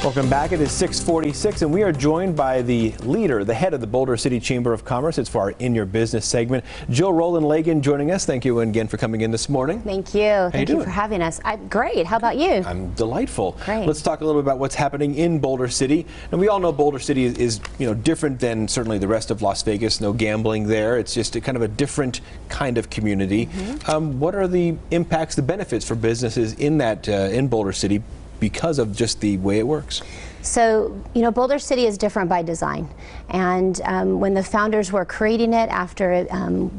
Welcome back. It is 6:46 and we are joined by the leader, the head of the Boulder City Chamber of Commerce. It's for our In Your Business segment. Jill Rowland-Lagan joining us. Thank you again for coming in this morning. Thank you. Thank you for having us. I'm great. How about you? I'm delightful. Great. Let's talk a little bit about what's happening in Boulder City. And we all know Boulder City is different than certainly the rest of Las Vegas. No gambling there. It's just kind of a different kind of community. What are the impacts, the benefits for businesses in that in Boulder City because of just the way it works? So, Boulder City is different by design. And when the founders were creating it after it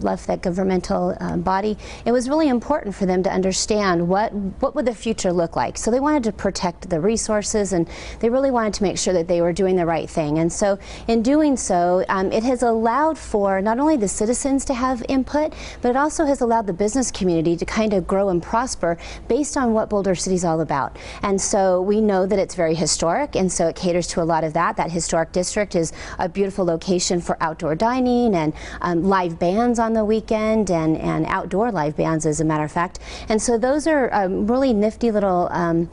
left that governmental body, it was really important for them to understand what would the future look like. So they wanted to protect the resources, and they really wanted to make sure that they were doing the right thing. And so in doing so, it has allowed for not only the citizens to have input, but it also has allowed the business community to kind of grow and prosper based on what Boulder City is all about. And so we know that it's very historic, and so it caters to a lot of that. That historic district is a beautiful location for outdoor dining and live bands on the weekend and outdoor live bands, as a matter of fact. And so those are really nifty little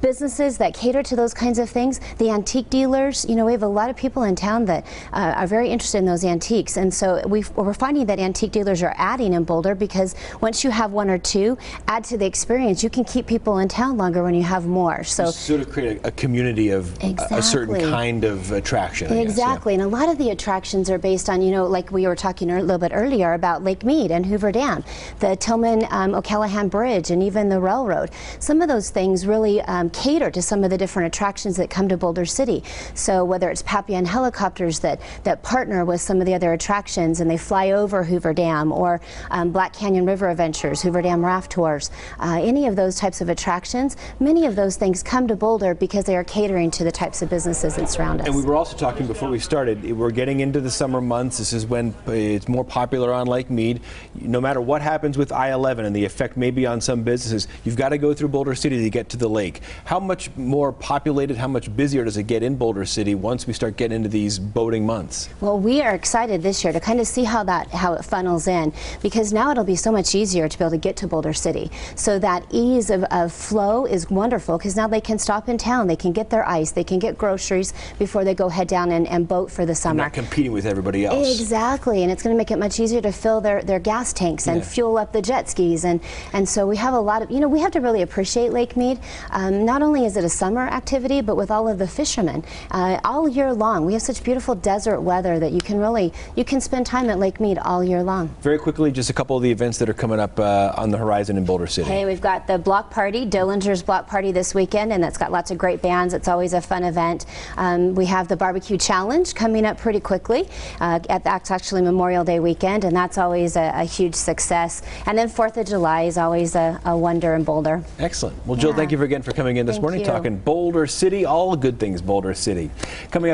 businesses that cater to those kinds of things. The antique dealers, we have a lot of people in town that are very interested in those antiques, and so we're finding that antique dealers are adding in Boulder, because once you have one or two, add to the experience, you can keep people in town longer when you have more. So sort of create a community of a certain kind of attraction. Exactly, and a lot of the attractions are based on, like we were talking a little bit earlier about Lake Mead and Hoover Dam, the Tillman O'Callahan Bridge, and even the railroad. Some of those things really cater to some of the different attractions that come to Boulder City. So whether it's Papillon helicopters that partner with some of the other attractions and they fly over Hoover Dam, or Black Canyon River Adventures, Hoover Dam raft tours, any of those types of attractions, many of those things come to Boulder because they are catering to the types of businesses that surround us. And we were also talking before we started, we're getting into the summer months. This is when it's more popular on Lake Mead. No matter what happens with I-11 and the effect maybe on some businesses, you've got to go through Boulder City to get to the lake. How much more populated, how much busier does it get in Boulder City once we start getting into these boating months? Well, we are excited this year to kind of see how it funnels in, because now it'll be so much easier to be able to get to Boulder City. So that ease of flow is wonderful, because now they can stop in town, they can get their ice, they can get groceries before they go head down and boat for the summer. You're not competing with everybody else. Exactly, and it's going to make it much easier to fill their gas tanks and fuel up the jet skis, and so we have a lot of, we have to really appreciate Lake Mead. Not only is it a summer activity, but with all of the fishermen all year long. We have such beautiful desert weather that you can spend time at Lake Mead all year long. Very quickly, just a couple of the events that are coming up on the horizon in Boulder City. Hey, we've got the block party, Dillinger's block party this weekend, and that's got lots of great bands. It's always a fun event. We have the barbecue challenge coming up pretty quickly. That's actually Memorial Day weekend, and that's always a huge success. And then 4th of July is always a wonder in Boulder. Excellent. Well, Jill, thank you again for coming in this morning, talking Boulder City, all good things Boulder City. Coming up